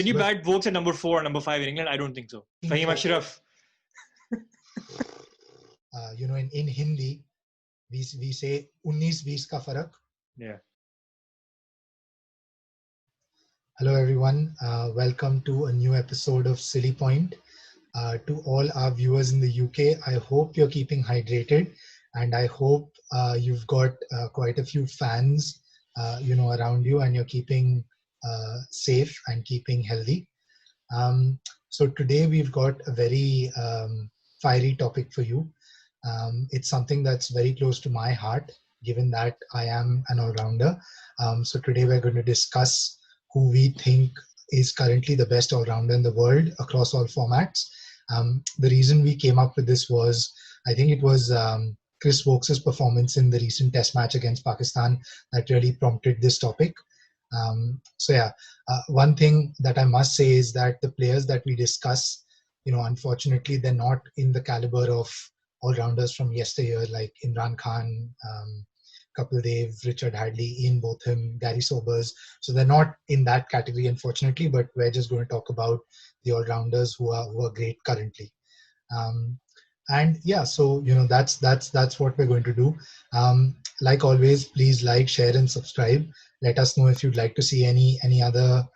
Did you bat Woakes at number 4 or number 5 in England? I don't think so. Fahim Ashraf. In Hindi, we say 19-20 ka farak. Yeah. Hello everyone, welcome to a new episode of Silly Point. To all our viewers in the UK, I hope you're keeping hydrated, and I hope you've got quite a few fans, around you, and you're keeping safe and keeping healthy. So today we've got a very fiery topic for you. It's something that's very close to my heart, given that I am an all-rounder. So today we're going to discuss who we think is currently the best all-rounder in the world across all formats. The reason we came up with this was, I think it was Chris Woakes' performance in the recent test match against Pakistan that really prompted this topic. One thing that I must say is that the players that we discuss, unfortunately, they're not in the caliber of all-rounders from yesteryear, like Imran Khan, Kapil Dev, Richard Hadley, Ian Botham, Gary Sobers. So they're not in that category, unfortunately, but we're just going to talk about the all-rounders who are great currently. That's what we're going to do. Like always, please like, share, and subscribe. Let us know if you'd like to see any other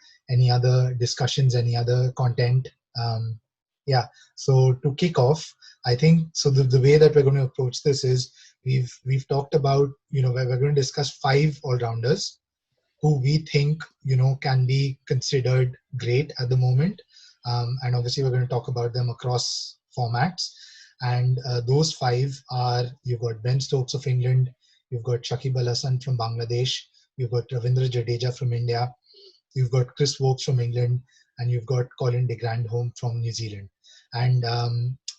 discussions, any other content. So to kick off, I think so. The way that we're going to approach this is we've talked about where we're going to discuss 5 all-rounders who we think can be considered great at the moment, and obviously we're going to talk about them across formats. And those 5 are, you've got Ben Stokes of England, you've got Shakib Al Hasan from Bangladesh, you've got Ravindra Jadeja from India, you've got Chris Woakes from England, and you've got Colin De Grandhomme from New Zealand. And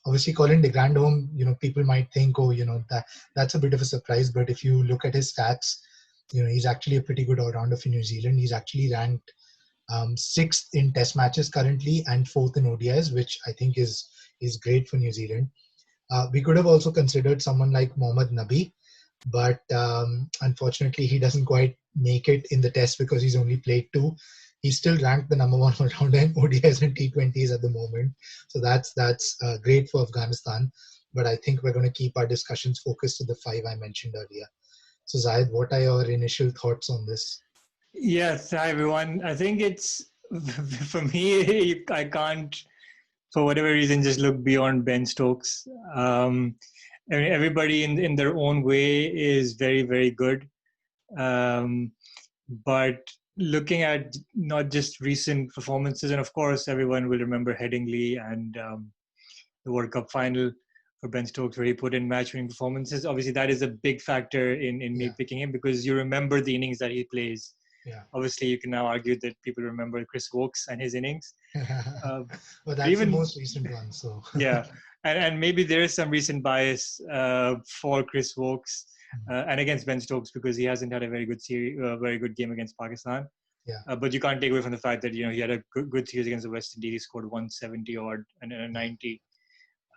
obviously Colin De Grandhomme, people might think, that's a bit of a surprise, but if you look at his stats, he's actually a pretty good all-rounder for New Zealand. He's actually ranked 6th in test matches currently and 4th in ODIs, which I think is great for New Zealand. We could have also considered someone like Mohammad Nabi, but unfortunately he doesn't quite make it in the test because he's only played 2. He's still ranked the number 1 all-rounder in ODIs and T20s at the moment. So that's great for Afghanistan. But I think we're going to keep our discussions focused to the 5 I mentioned earlier. So Zahid, what are your initial thoughts on this? Yes, hi everyone. I think it's, for me, I can't, for whatever reason, just look beyond Ben Stokes. Everybody in their own way is very, very good. But looking at not just recent performances, and of course everyone will remember Headingley and the World Cup final for Ben Stokes where he put in match-winning performances. Obviously that is a big factor in me picking him because you remember the innings that he plays. Yeah. Obviously you can now argue that people remember Chris Woakes and his innings. Well, that's the most recent one. So yeah, and maybe there is some recent bias for Chris Woakes. And against Ben Stokes because he hasn't had a very good game against Pakistan. Yeah. But you can't take away from the fact that he had a good series against the West Indies. He scored 170 odd and a 90.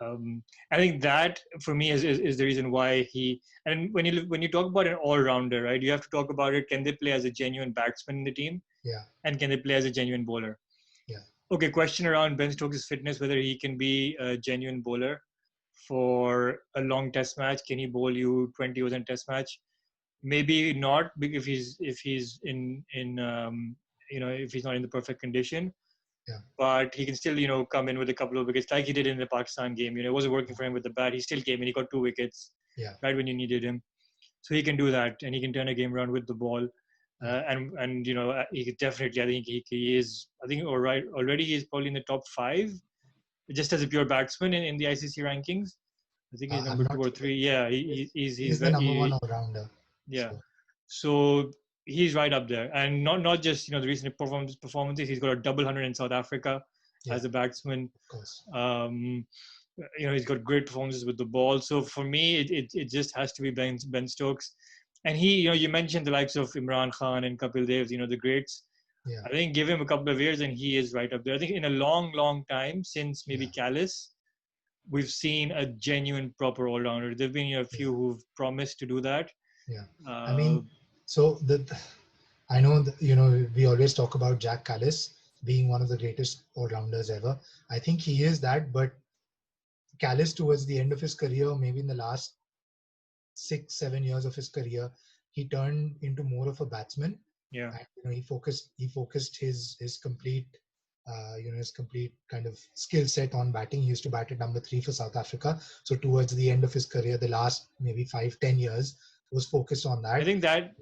I think that for me is the reason why he. And when you talk about an all-rounder, right, you have to talk about it. Can they play as a genuine batsman in the team? Yeah. And can they play as a genuine bowler? Yeah. Okay. Question around Ben Stokes' fitness: whether he can be a genuine bowler for a long test match. Can he bowl you 20 overs in test match? Maybe not, if he's in if he's not in the perfect condition. Yeah. But he can still come in with a couple of wickets like he did in the Pakistan game. It wasn't working for him with the bat. He still came in. He got 2 wickets right when you needed him. So he can do that, and he can turn a game around with the ball. And he could definitely. I think he is. I think already he's probably in the top 5. Just as a pure batsman in the ICC rankings. I think he's number 2 or 3. Yeah, he's the number 1 all-rounder. Yeah. So he's right up there. And not just, the recent performances. He's got a double 100 in South Africa as a batsman. Of course. He's got great performances with the ball. So for me, it just has to be Ben Stokes. And he, you mentioned the likes of Imran Khan and Kapil Dev, the greats. Yeah. I think give him a couple of years and he is right up there. I think in a long, long time since maybe Kallis, we've seen a genuine proper all-rounder. There've been a few who've promised to do that. Yeah. I mean, so I know that, we always talk about Jack Kallis. being one of the greatest all-rounders ever. I think he is that, but Kallis towards the end of his career, maybe in the last 6-7 years of his career, he turned into more of a batsman. Yeah. And he focused his complete his complete kind of skill set on batting. He used to bat at number 3 for South Africa. So towards the end of his career, the last maybe 5-10 years was focused on that. I think that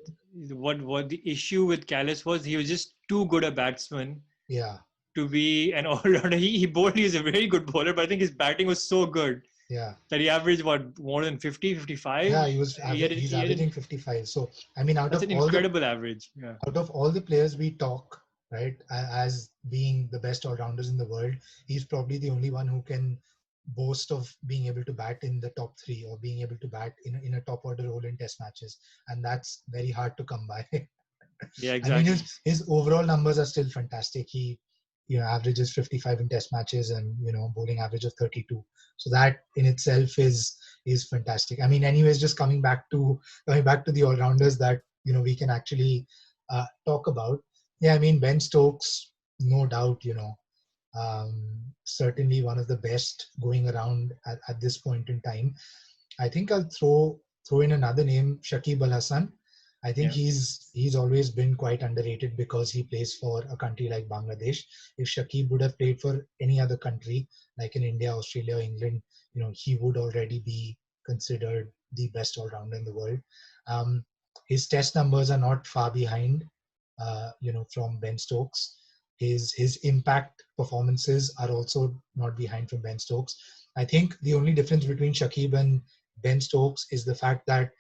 what the issue with Kallis was, he was just too good a batsman. Yeah. To be an all-rounder. He bowled. He's a very good bowler, but I think his batting was so good. Yeah. That he averaged more than 50, 55? Yeah, he's averaging 55. So I mean, that's an incredible average. Yeah. Out of all the players we talk, right, as being the best all-rounders in the world, he's probably the only one who can boast of being able to bat in the top 3 or being able to bat in a top order role in test matches, and that's very hard to come by. Yeah, exactly. I mean, his overall numbers are still fantastic. He averages 55 in test matches and bowling average of 32. So that in itself is fantastic. I mean, anyways, just coming back to the all-rounders that we can actually talk about. Yeah, I mean, Ben Stokes, no doubt, certainly one of the best going around at this point in time. I think I'll throw in another name, Shakib Al Hasan. I think he's always been quite underrated because he plays for a country like Bangladesh. If Shakib would have played for any other country like in India, Australia, England, he would already be considered the best all-rounder in the world. His test numbers are not far behind, from Ben Stokes. His impact performances are also not behind from Ben Stokes. I think the only difference between Shakib and Ben Stokes is the fact that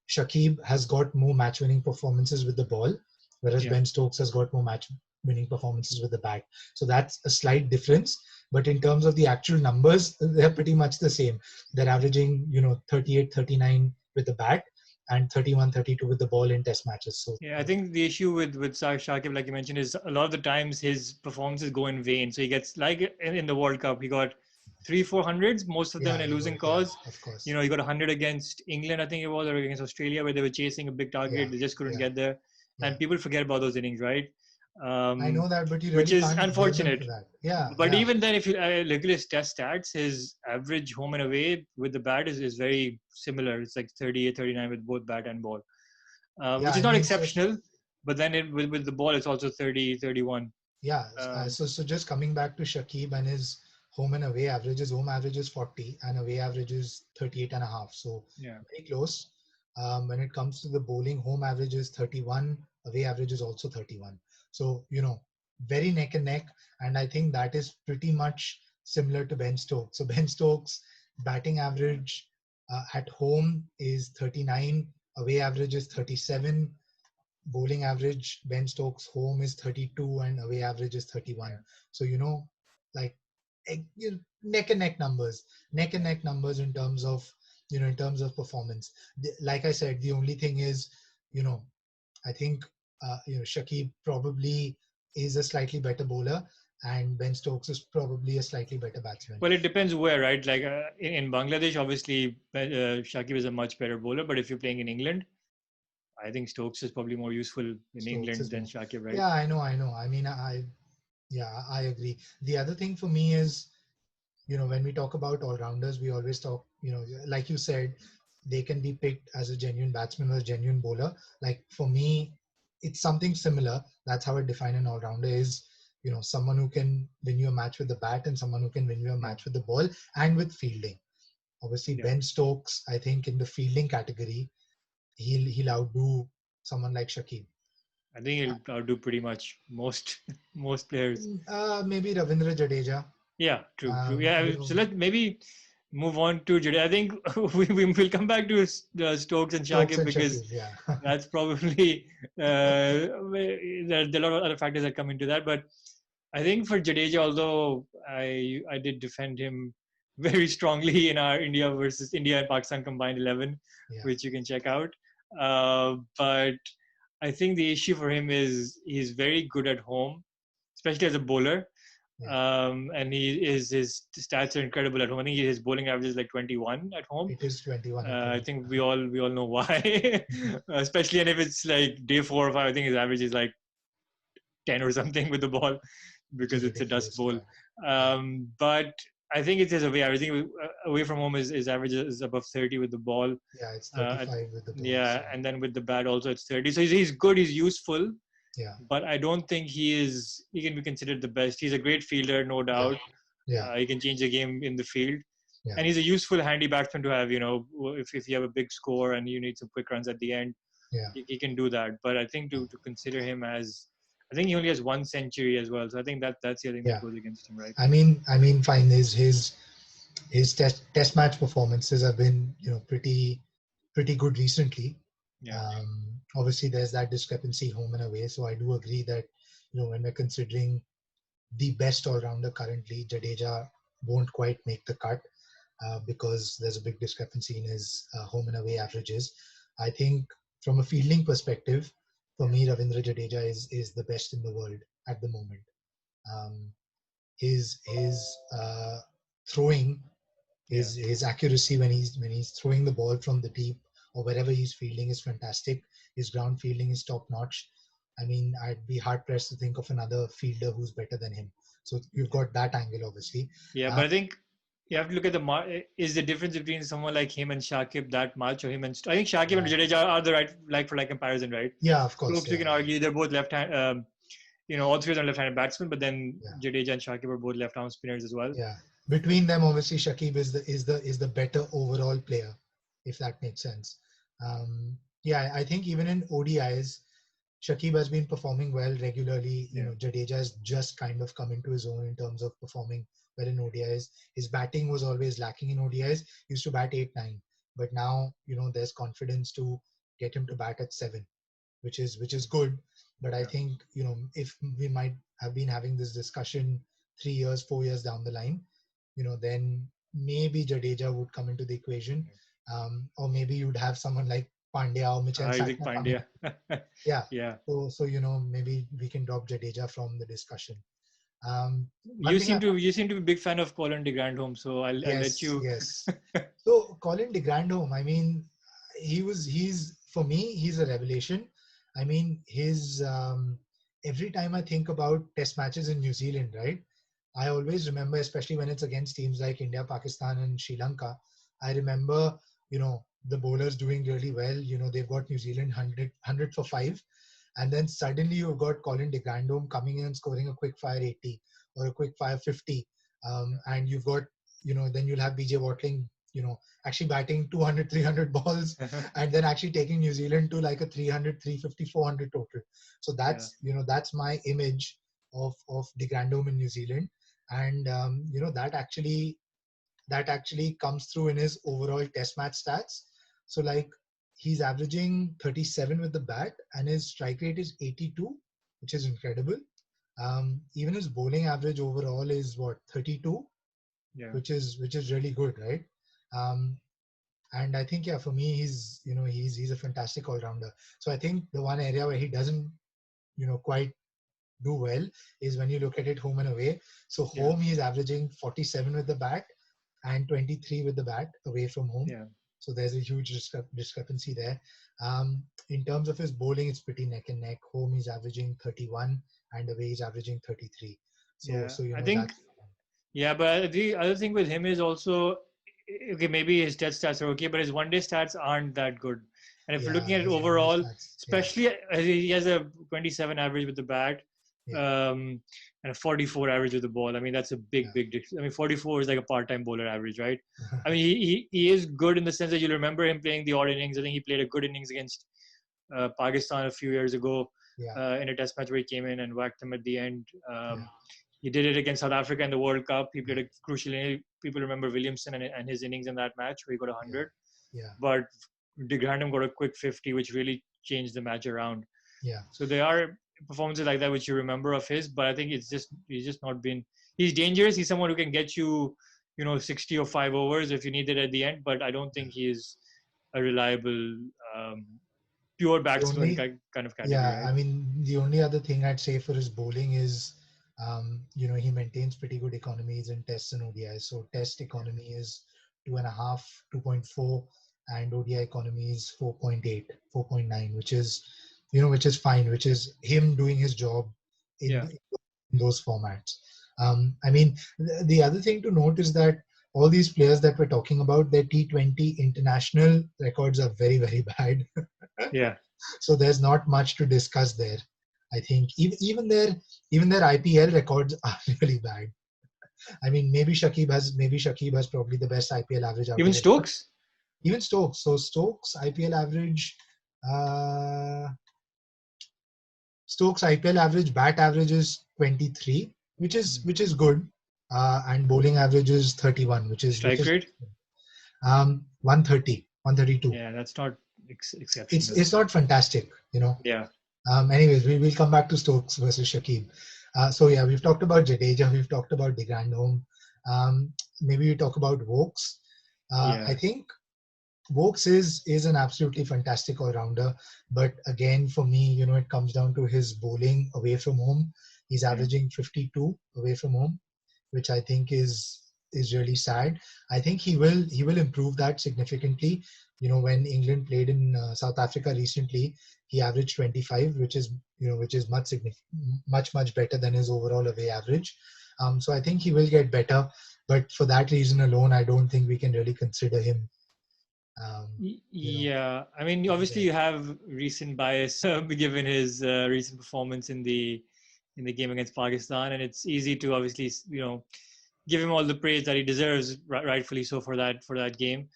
Shakib has got more match-winning performances with the ball, whereas Ben Stokes has got more match-winning performances with the bat. So that's a slight difference. But in terms of the actual numbers, they're pretty much the same. They're averaging, 38, 39 with the bat and 31, 32 with the ball in test matches. So I think the issue with Shakib, like you mentioned, is a lot of the times his performances go in vain. So he gets, like in the World Cup, he got 300-400s, most of them in a losing cause. Yeah, of course. He got 100 against England, I think it was, or against Australia, where they were chasing a big target. They just couldn't get there. And people forget about those innings, right? I know that, but you really which is can't unfortunate. For that. Yeah. But even then, if you look at his test stats, his average home and away with the bat is very similar. It's like 38, 39 with both bat and ball, which is not exceptional. But then with the ball, it's also 30, 31. Yeah. So just coming back to Shakib and his home and away averages, home average is 40 and away average is 38.5. So very close. When it comes to the bowling, home average is 31, away average is also 31. So, very neck and neck. And I think that is pretty much similar to Ben Stokes. So Ben Stokes' batting average at home is 39, away average is 37. Bowling average, Ben Stokes' home is 32 and away average is 31. So, neck and neck numbers in terms of performance. Like I said, the only thing is, I think Shakib probably is a slightly better bowler and Ben Stokes is probably a slightly better batsman. Well, it depends where, right? Like in Bangladesh, obviously Shakib is a much better bowler, but if you're playing in England, I think Stokes is probably more useful in England than Shakib, right? Yeah, I know. I mean, I agree. The other thing for me is, when we talk about all-rounders, we always talk, like you said, they can be picked as a genuine batsman or a genuine bowler. Like for me, it's something similar. That's how I define an all-rounder is, someone who can win you a match with the bat and someone who can win you a match with the ball and with fielding. Obviously, Ben Stokes, I think in the fielding category, he'll outdo someone like Shakib. I think he'll outdo pretty much most players. Maybe Ravindra Jadeja. Yeah, true. Yeah, so let's maybe move on to Jadeja. I think we'll come back to Stokes and Shakib because that's probably there are a lot of other factors that come into that. But I think for Jadeja, although I did defend him very strongly in our India and Pakistan combined 11, which you can check out. But I think the issue for him is he's very good at home, especially as a bowler. And his stats are incredible at home. I think his bowling average is like 21 at home. It is 21. I think we all know why, especially and if it's like day 4 or 5. I think his average is like 10 or something with the ball because it's a dust bowl. But I think it's his away average. I think away from home his average is above 30 with the ball. Yeah, it's 35 with the ball. Yeah, and then with the bat also it's 30. So he's good. He's useful. Yeah. But I don't think he can be considered the best. He's a great fielder, no doubt. Yeah. He can change the game in the field. Yeah. And he's a useful, handy batsman to have, if you have a big score and you need some quick runs at the end, he can do that. But I think to consider him as, I think he only has 1 century as well. So I think that's the other thing that goes against him, right? I mean, fine. His test match performances have been, pretty good recently. Yeah. Obviously, there's that discrepancy home and away. So I do agree that, when we're considering the best all-rounder currently, Jadeja won't quite make the cut because there's a big discrepancy in his home and away averages. I think from a fielding perspective, for me, Ravindra Jadeja is the best in the world at the moment. His throwing, his accuracy when he's throwing the ball from the deep or wherever he's fielding is fantastic. His ground fielding is top notch. I mean, I'd be hard pressed to think of another fielder who's better than him. So you've got that angle, obviously. Yeah, but I think you have to look at is the difference between someone like him and Shakib that much, or him and I think Shakib and Jadeja are the right like for like comparison, right? Yeah, of course. So you can argue they're both left hand. All three of them left-handed batsmen, but then Jadeja and Shakib are both left-arm spinners as well. Yeah, between them, obviously, Shakib is the better overall player, if that makes sense. I think even in ODIs, Shakib has been performing well regularly. Jadeja has just kind of come into his own in terms of performing well in ODIs. His batting was always lacking in ODIs. He used to bat 8-9, but now there's confidence to get him to bat at 7, which is good. But I think if we might have been having this discussion 3 years, 4 years down the line, then maybe Jadeja would come into the equation, or maybe you'd have someone like Pandya or Mitchell Isaac Pandya. Yeah. So maybe we can drop Jadeja from the discussion. You seem to be a big fan of Colin De Grandhomme, so I'll let you. Yes. So Colin De Grandhomme, I mean, he's for me, he's a revelation. I mean, his every time I think about test matches in New Zealand, right? I always remember, especially when it's against teams like India, Pakistan, and Sri Lanka. I remember, the bowlers doing really well. They've got New Zealand 100 for 5. And then suddenly you've got Colin De Grandhomme coming in and scoring a quick fire 80 or a quick fire 50. And you've got, then you'll have BJ Watling, actually batting 200, 300 balls and then actually taking New Zealand to like a 300, 350, 400 total. So that's, that's my image of De Grandhomme in New Zealand. And, that actually comes through in his overall test match stats. So like he's averaging 37 with the bat and his strike rate is 82, which is incredible. Even his bowling average overall is 32, which is really good, right? And I think, for me, he's a fantastic all-rounder. So I think the one area where he doesn't, quite do well is when you look at it home and away. So home, he's averaging 47 with the bat and 23 with the bat away from home. Yeah. So there's a huge discrepancy there. In terms of his bowling, it's pretty neck and neck. Home, he's averaging 31 and away, he's averaging 33. So I think, but the other thing with him is also, okay, maybe his test stats are okay, but his one-day stats aren't that good. And if you're looking at it overall, especially he has a 27 average with the bat, and a 44 average with the ball. I mean, that's a big difference. I mean, 44 is like a part-time bowler average, right? I mean, he is good in the sense that you'll remember him playing the odd innings. I think he played a good innings against Pakistan a few years ago in a test match where he came in and whacked them at the end. He did it against South Africa in the World Cup. He played a crucial inning. People remember Williamson and his innings in that match where he got 100. But De Grandhomme got a quick 50, which really changed the match around. So there are performances like that which you remember of his, but I think he's just not been. He's dangerous. He's someone who can get you, 60 or 5 overs if you need it at the end. But I don't think he is a reliable, pure batsman kind of category. Yeah, right? I mean, the only other thing I'd say for his bowling is, he maintains pretty good economies in tests and ODIs. So test economy is 2.5, 2.4, and ODI economy is 4.8, 4.9, which is fine, which is him doing his job in, in those formats. I mean, the other thing to note is that all these players that we're talking about, their T20 international records are very, very bad. Yeah. So there's not much to discuss there. I think even their IPL records are really bad. I mean, maybe Shakib has probably the best IPL average out Even of everyone. Stokes? Even Stokes. So Stokes IPL average, Stokes IPL average, bat average is 23, which is good, and bowling average is 31, which is Strike rate? 130, 132. Yeah, that's not exceptional. It's not fantastic, you know. Yeah. Anyways, we will come back to Stokes versus Shakib. So yeah, we've talked about Jadeja, we've talked about De Grandhomme. Maybe we talk about Woakes. I think Woakes is an absolutely fantastic all-rounder, but again, for me, you know, it comes down to his bowling away from home. He's averaging 52 away from home, which I think is really sad. I think he will improve that significantly. You know, when England played in South Africa recently, he averaged 25, which is much better than his overall away average. So I think he will get better, but for that reason alone, I don't think we can really consider him. I mean, obviously you have recent bias given his recent performance in the game against Pakistan, and it's easy to obviously give him all the praise that he deserves, rightfully so, for that game,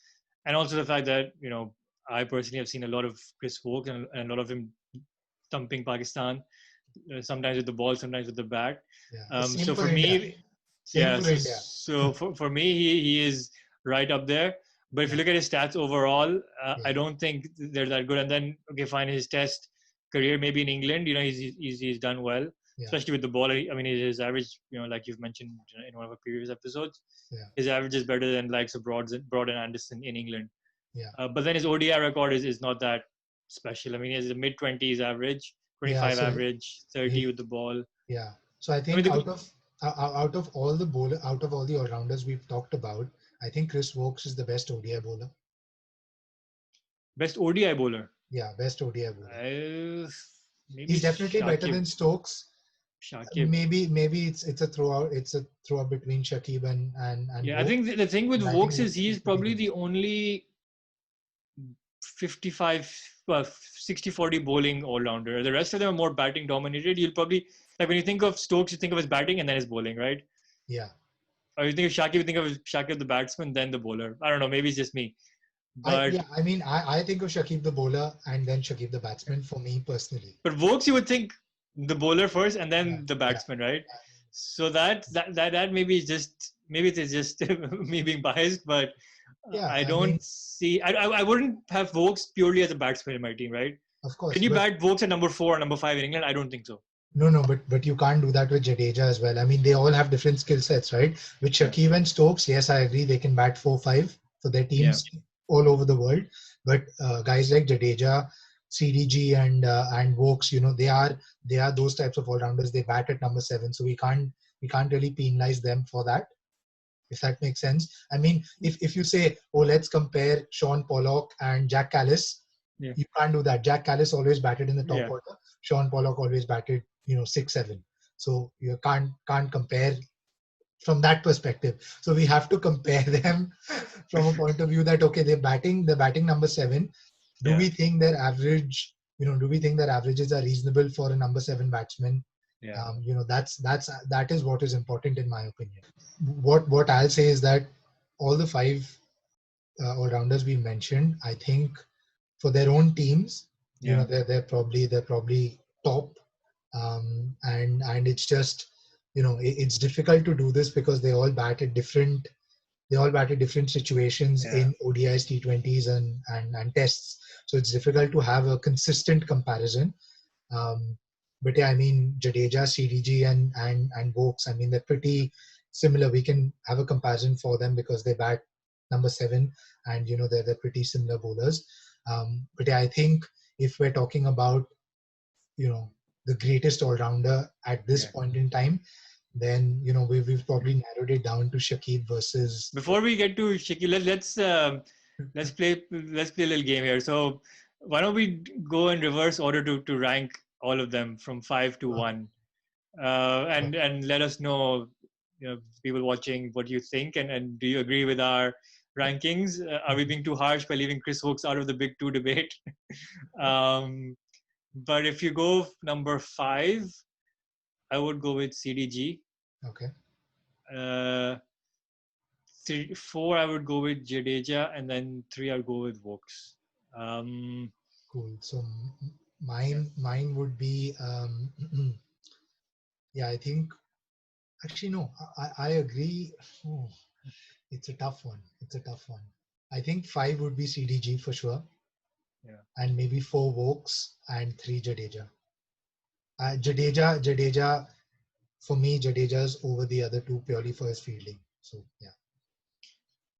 and also the fact that I personally have seen a lot of Chris Woakes and a lot of him thumping Pakistan, sometimes with the ball, sometimes with the bat. So for me, so for me, he is right up there. But if you look at his stats overall, I don't think they're that good. And then, okay, fine, his test career, maybe in England, he's done well, especially with the ball. I mean, his average, like you've mentioned in one of our previous episodes, his average is better than likes of Broad and Anderson in England. But then his ODI record is not that special. I mean, he has a mid-20s average, 25 average, 30 with the ball. Yeah. So I think out of all the all-rounders we've talked about, I think Chris Woakes is the best ODI bowler. Best ODI bowler? Yeah, best ODI bowler. Maybe he's definitely Shakib. Better than Stokes. Shakib. Maybe it's a throw between Shakib and yeah, Woakes. I think the thing with Woakes is he's probably the only 60-40 bowling all-rounder. The rest of them are more batting dominated. You'll probably, like when you think of Stokes, you think of his batting and then his bowling, right? Yeah. Or you think of Shakib, you think of Shakib the batsman, then the bowler. I don't know, maybe it's just me. But I think of Shakib the bowler and then Shakib the batsman, for me personally. But Woakes, you would think the bowler first and then the batsman, right? So that maybe it's just me being biased, but I wouldn't have Woakes purely as a batsman in my team, right? Of course. Can you bat Woakes at number 4 or number 5 in England? I don't think so. No, but you can't do that with Jadeja as well. I mean, they all have different skill sets, right? With Shakib and Stokes, yes, I agree, they can bat 4-5 for their teams all over the world. But guys like Jadeja, CDG, and Woakes, they are those types of all-rounders. They bat at number 7, so we can't really penalize them for that, if that makes sense. I mean, if you say, let's compare Sean Pollock and Jack Kallis, you can't do that. Jack Kallis always batted in the top order. Sean Pollock always batted 6-7. So you can't compare from that perspective. So we have to compare them from a point of view that, okay, they're batting number 7. Do we think their average, averages are reasonable for a number 7 batsman? That is what is important in my opinion. What I'll say is that all the 5 all-rounders we mentioned, I think for their own teams, they're probably top. And it's just, it's difficult to do this because they all bat at different situations in ODIs, T20s, and tests. So it's difficult to have a consistent comparison. But I mean, Jadeja, CDG, and Woakes, I mean, they're pretty similar. We can have a comparison for them because they bat number 7, and they're pretty similar bowlers. But I think if we're talking about the greatest all-rounder at this point in time, then we've probably narrowed it down to Shakib versus. Before we get to Shakib, let's play a little game here. So why don't we go in reverse order to rank all of them from 5 to 1? and let us know, people watching, what you think, and do you agree with our rankings? Are we being too harsh by leaving Chris Woakes out of the big two debate? But if you go number 5, I would go with CDG. Okay. 4, I would go with Jadeja, and then 3, I would go with Woakes. Cool. So mine would be yeah, I think actually no, I agree. Oh, it's a tough one. I think 5 would be CDG for sure. Yeah. And maybe 4 Woakes and 3 Jadeja. Jadeja, for me, Jadeja's over the other two purely for his fielding. So yeah.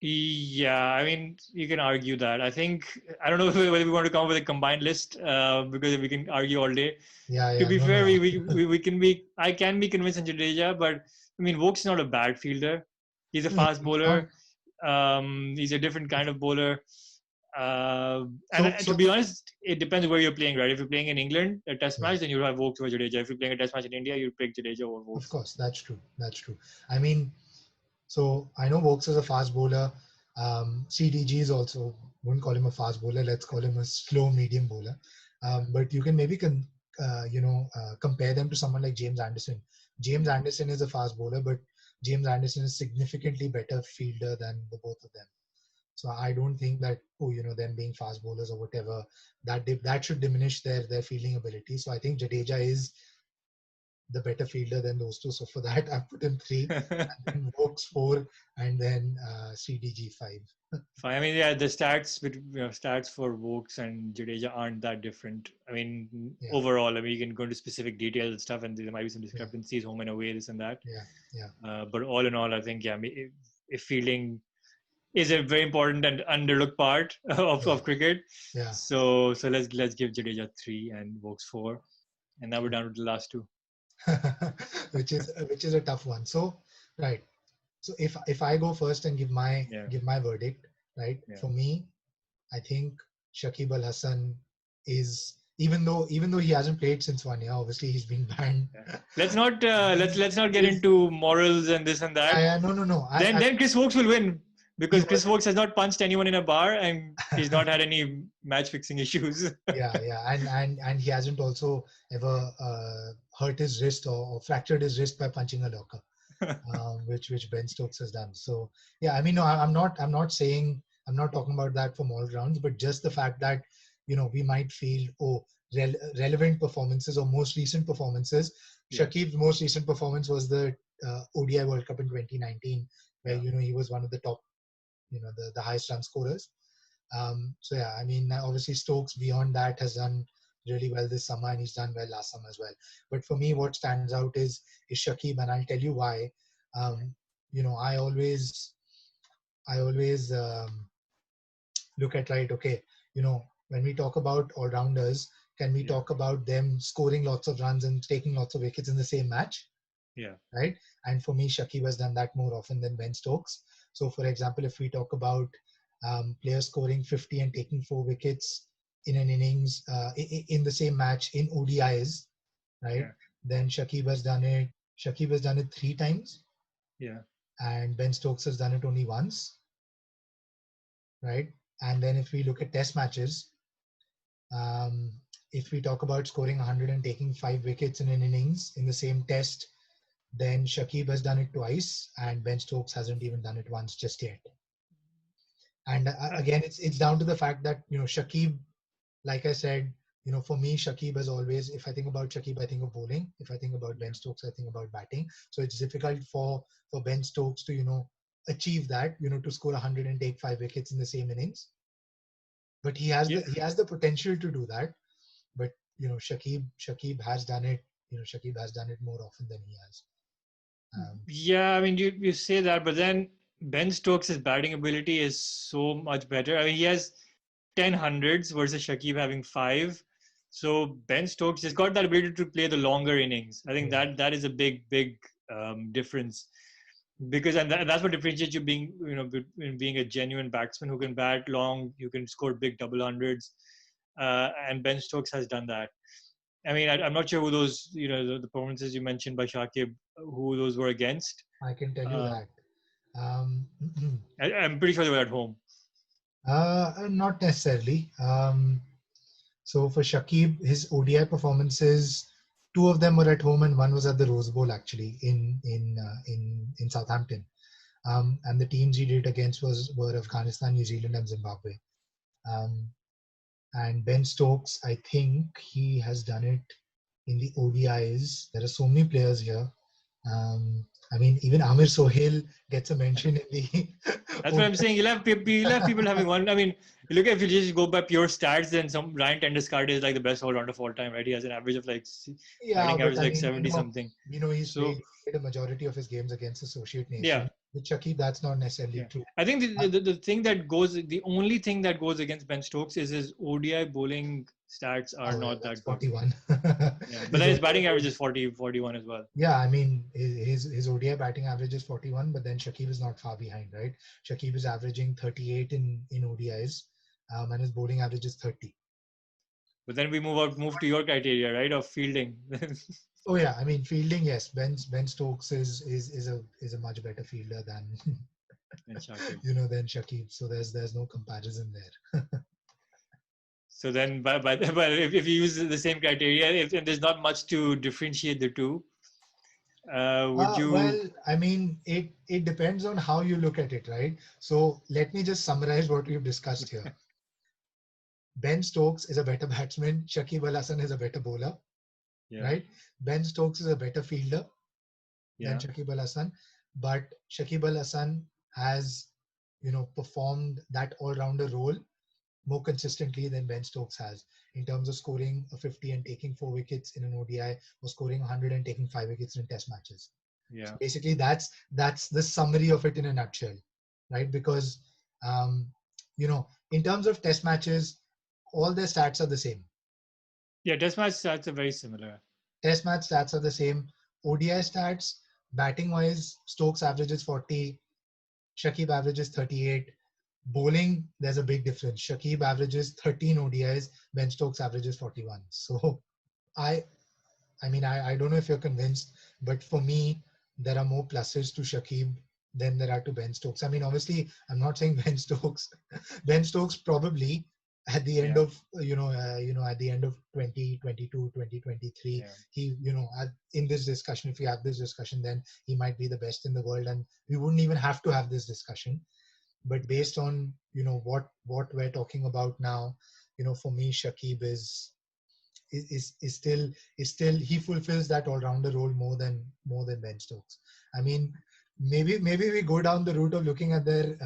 Yeah, I mean, you can argue that. I don't know whether we want to come up with a combined list, because we can argue all day. Yeah. To be no, fair, no. I can be convinced on Jadeja, but I mean, Woakes is not a bad fielder. He's a fast bowler. He's a different kind of bowler. And to be honest, it depends where you're playing, right? If you're playing in England, a test match, then you have Woakes over Jadeja. If you're playing a test match in India, you pick Jadeja over Woakes. Of course, that's true. I mean, so I know Woakes is a fast bowler. CDG is also, wouldn't call him a fast bowler. Let's call him a slow medium bowler. But you can maybe compare them to someone like James Anderson. James Anderson is a fast bowler, but James Anderson is significantly better fielder than the both of them. So I don't think that them being fast bowlers or whatever, that should diminish their fielding ability. So I think Jadeja is the better fielder than those two. So for that, I put him 3, and then Woakes 4, and then CDG 5. Fine. I mean, yeah, the stats for Woakes and Jadeja aren't that different. I mean, overall, I mean, you can go into specific details and stuff, and there might be some discrepancies, home and away, this and that. Yeah. But all in all, I think, if fielding is a very important and underlooked part of cricket. Yeah. So let's give Jadeja 3 and Woakes 4, and now we're down to the last 2. which is a tough one. So right. So if I go first and give my verdict, right? Yeah. For me, I think Shakib Al Hasan is, even though he hasn't played since 1 year, obviously he's been banned. Yeah. Let's not get into morals and this and that. Yeah, no. Then Chris Woakes will win, because Chris Woakes has not punched anyone in a bar, and he's not had any match fixing issues. Yeah, and he hasn't also ever hurt his wrist or fractured his wrist by punching a locker. Which Ben Stokes has done. So yeah, I mean, no, I'm not talking about that from all grounds, but just the fact that we might feel relevant performances or most recent performances. Yeah. Shakib's most recent performance was the ODI World Cup in 2019, where he was one of the top, the highest run scorers. So yeah, I mean, obviously Stokes beyond that has done really well this summer, and he's done well last summer as well. But for me, what stands out is Shakib, and I'll tell you why. I always look at, right, okay, when we talk about all-rounders, can we talk about them scoring lots of runs and taking lots of wickets in the same match? Yeah. Right? And for me, Shakib has done that more often than Ben Stokes. So for example, if we talk about players scoring 50 and taking 4 wickets in an innings, in the same match in ODIs, right? Yeah. Then Shakib has done it 3 times. Yeah. And Ben Stokes has done it only once. Right? And then if we look at test matches, if we talk about scoring 100 and taking 5 wickets in an innings in the same test, then Shakib has done it twice, and Ben Stokes hasn't even done it once just yet. And again, it's down to the fact that, Shakib, like I said, for me, Shakib has always, if I think about Shakib, I think of bowling. If I think about Ben Stokes, I think about batting. So it's difficult for Ben Stokes to, achieve that, to score 100 and take 5 wickets in the same innings. But he has the potential to do that. But, Shakib has done it. Shakib has done it more often than he has. Yeah, I mean, you say that, but then Ben Stokes' batting ability is so much better. I mean, he has 10 hundreds versus Shakib having 5. So Ben Stokes has got that ability to play the longer innings. I think that is a big difference, because that's what differentiates you being a genuine batsman who can bat long, you can score big double hundreds, and Ben Stokes has done that. I mean, I'm not sure who those, the performances you mentioned by Shakib, who those were against. I can tell you that. I'm pretty sure they were at home. Not necessarily. So for Shakib, his ODI performances, two of them were at home and one was at the Rose Bowl actually in Southampton. And the teams he did against were Afghanistan, New Zealand, and Zimbabwe. And Ben Stokes, I think he has done it in the ODIs. There are so many players here. I mean, even Amir Sohail gets a mention in the. That's what I'm saying. You'll have people having one. I mean, look, if you just go by pure stats, then some Ryan Tenduscard is like the best all-rounder of all time, right? He has an average of like batting average like 70 something. He's played a majority of his games against associate nation. Yeah. With Shakib, that's not necessarily true. I think the thing that goes, the only thing that goes against Ben Stokes is his ODI bowling stats are not that good. 41. But then his batting average is 41 as well. Yeah, I mean, his ODI batting average is 41, but then Shakib is not far behind, right? Shakib is averaging 38 in ODIs, and his bowling average is 30. But then we move to your criteria, right, of fielding. Oh yeah, I mean fielding, yes. Ben Stokes is a much better fielder than Shakib. Than Shakib. So there's no comparison there. So then, but if you use the same criteria, if there's not much to differentiate the two, would you? Well, I mean, it depends on how you look at it, right? So let me just summarize what we've discussed here. Ben Stokes is a better batsman. Shakib Al Hasan is a better bowler. Yeah. Right? Ben Stokes is a better fielder than Shakib Al Hasan, but Shakib Al Hasan has, performed that all-rounder role more consistently than Ben Stokes has in terms of scoring a 50 and taking 4 wickets in an ODI, or scoring 100 and taking 5 wickets in Test matches. Yeah. So basically, that's the summary of it in a nutshell, right? Because in terms of Test matches, all their stats are the same. Yeah, Test match stats are very similar. Test match stats are the same. ODI stats, batting-wise, Stokes averages 40, Shakib averages 38. Bowling, there's a big difference. Shakib averages 13 ODIs, Ben Stokes averages 41. So I don't know if you're convinced, but for me, there are more pluses to Shakib than there are to Ben Stokes. I mean, obviously, I'm not saying Ben Stokes. Ben Stokes probably at the end of at the end of 2022 2023 he in this discussion, if we have this discussion, then he might be the best in the world and we wouldn't even have to have this discussion. But based on what we're talking about now, for me, Shakib is still he fulfills that all-rounder role more than Ben Stokes. I mean, maybe we go down the route of looking at their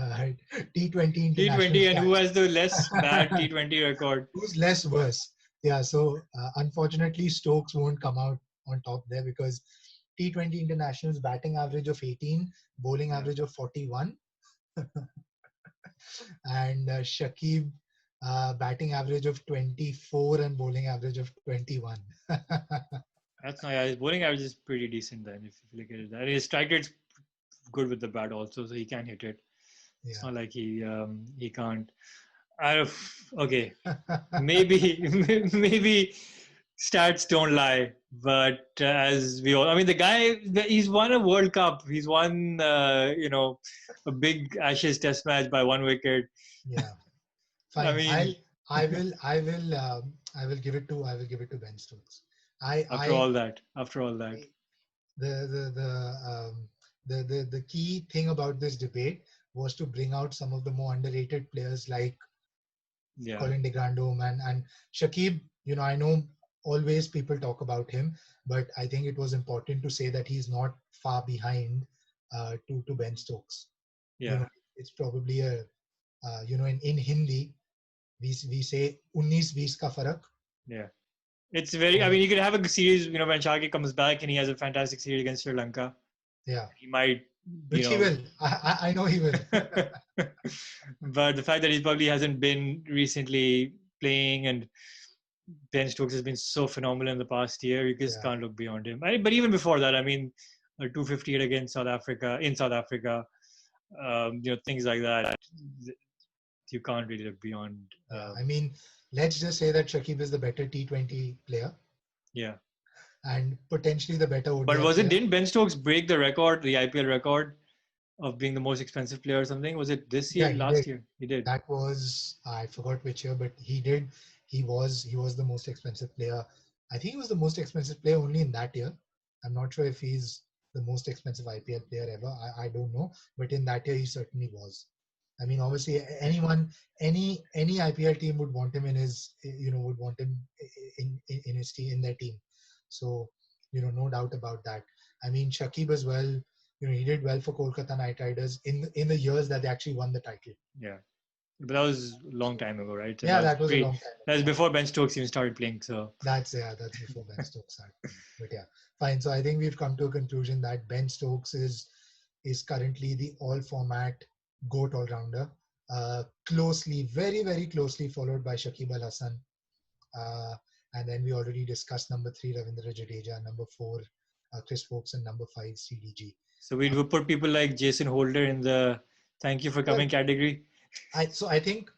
T20 T20 and who has the less bad T20 record. Who's less worse. Yeah, so unfortunately Stokes won't come out on top there because T20 internationals batting average of 18, bowling average of 41. And Shakib batting average of 24 and bowling average of 21. That's not, his bowling average is pretty decent then if you look at it. And his strike rate's good with the bat also, so he can hit it. Yeah. It's not like he can't. Okay, maybe stats don't lie, but as we all, I mean, the guy, he's won a World Cup. He's won, a big Ashes Test match by 1 wicket. Yeah, fine. I mean, I will give it to Ben Stokes. After all that, the key thing about this debate was to bring out some of the more underrated players like Colin De Grandhomme and Shakib. I know always people talk about him, but I think it was important to say that he's not far behind to Ben Stokes. Yeah, it's probably a in Hindi we say 19-20 ka farak. Yeah. It's very, I mean, you could have a series, when Shakib comes back and he has a fantastic series against Sri Lanka. Yeah. He might. Which he will. I know he will. But the fact that he probably hasn't been recently playing and Ben Stokes has been so phenomenal in the past year, you just can't look beyond him. But even before that, I mean, a 258 against South Africa, things like that, you can't really look beyond. I mean, let's just say that Shakib is the better T20 player. Yeah. And potentially the better ODI But player. didn't Ben Stokes break the record, the IPL record of being the most expensive player or something? Was it this year, Yeah, he last did. year? He did. That was, I forgot which year, but he did. He was the most expensive player. I think he was the most expensive player only in that year. I'm not sure if he's the most expensive IPL player ever. I don't know, but in that year he certainly was. I mean, obviously, any IPL team would want him in his, would want him in his team, in their team. So, no doubt about that. I mean, Shakib as well. He did well for Kolkata Knight Riders in the years that they actually won the title. Yeah. But that was a long time ago, right? So Yeah, that was a long time ago. That was before Ben Stokes even started playing. So that's before Ben Stokes started. But yeah, fine. So I think we've come to a conclusion that Ben Stokes is currently the all format GOAT all rounder. Closely, very, very closely followed by Shakib Al Hasan. And then we already discussed number 3, Ravindra Jadeja, number 4, Chris Woakes, and number 5, CDG. So we would put people like Jason Holder in the thank you for coming category. I think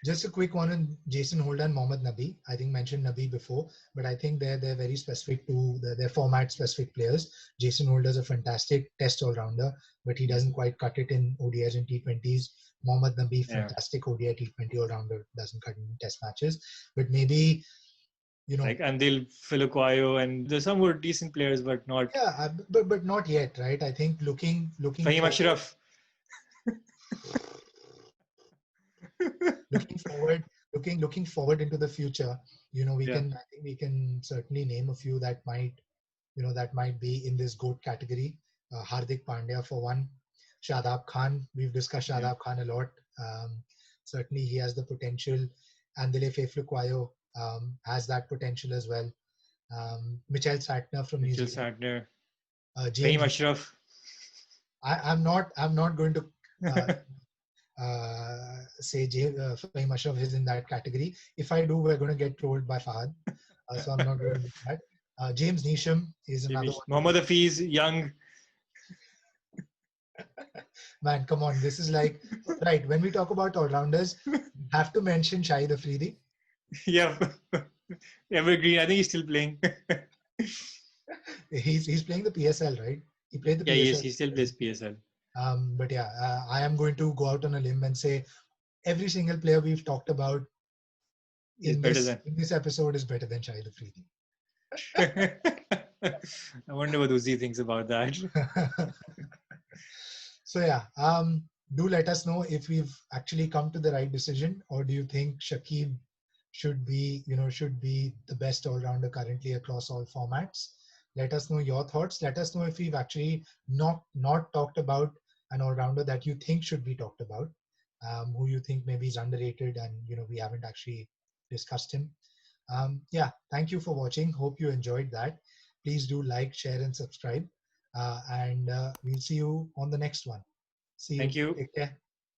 just a quick one on Jason Holder and Mohammad Nabi. I think mentioned Nabi before, but I think they're very specific to their format specific players. Jason Holder is a fantastic test all rounder, but he doesn't quite cut it in ODIs and T20s. Mohammad Nabi, fantastic ODI T20 all rounder, doesn't cut in test matches. But maybe, like Andil Filuquayo, and there's some more decent players, but not. Yeah, but not yet, right? I think looking. Fahim Ashraf. looking forward into the future, I think we can certainly name a few that might be in this GOAT category. Hardik Pandya for one, Shadab Khan. We've discussed Shadab Khan a lot. Certainly he has the potential. Andile Filuquayo has that potential as well. Michel Satner from New Zealand. James Ashraf. I'm not going to say Fahim Ashraf is in that category. If I do, we're going to get trolled by Fahad. So I'm not going to do that. James Neesham is another one. Mohammad Hafiz, young. Man, come on. This is like, right, when we talk about all-rounders, we have to mention Shahid Afridi. Yeah. Evergreen. I think he's still playing. He's playing the PSL, right? He played the PSL. Yes, he still plays PSL. But yeah, I am going to go out on a limb and say every single player we've talked about in this episode is better than Shahid Afridi. I wonder what Uzi thinks about that. So yeah, do let us know if we've actually come to the right decision, or do you think Shakib should be the best all-rounder currently across all formats? Let us know your thoughts. Let us know if we've actually not talked about an all-rounder that you think should be talked about, who you think maybe is underrated and we haven't actually discussed him. Yeah, thank you for watching. Hope you enjoyed that. Please do like, share, and subscribe. And we'll see you on the next one. See you. Thank you. Take care.